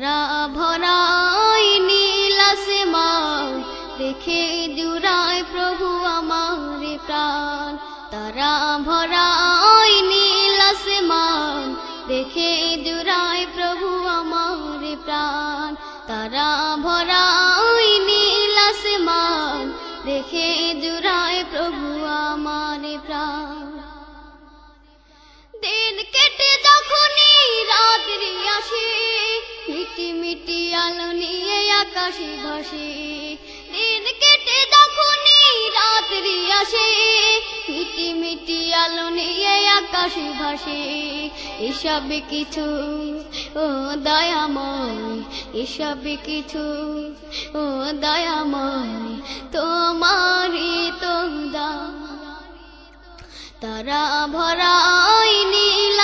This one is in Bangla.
তারা ভরাই নীল আসমান, দেখে জুড়ায় প্রভু আমার প্রাণ। তারা ভরাই নীল আসমান, দেখে জুড়ায় প্রভু আমার প্রাণ। তারা ভরাই নীল আসমান, দেখে জুড়ায় প্রভু আমার প্রাণ। দিন কেটে যখনই রাত্রি আসে, মিটি মিটি আলো নিয়ে আকাশে ভাসে। দিন কেটে যখনই রাত্রি আসে, মিটি মিটি আলো নিয়ে আকাশে ভাসে। এসব কিছু ও দয়াময়, এসব কিছু ও দয়াময়, তোমারই তো দান। তারা ভরাই নীল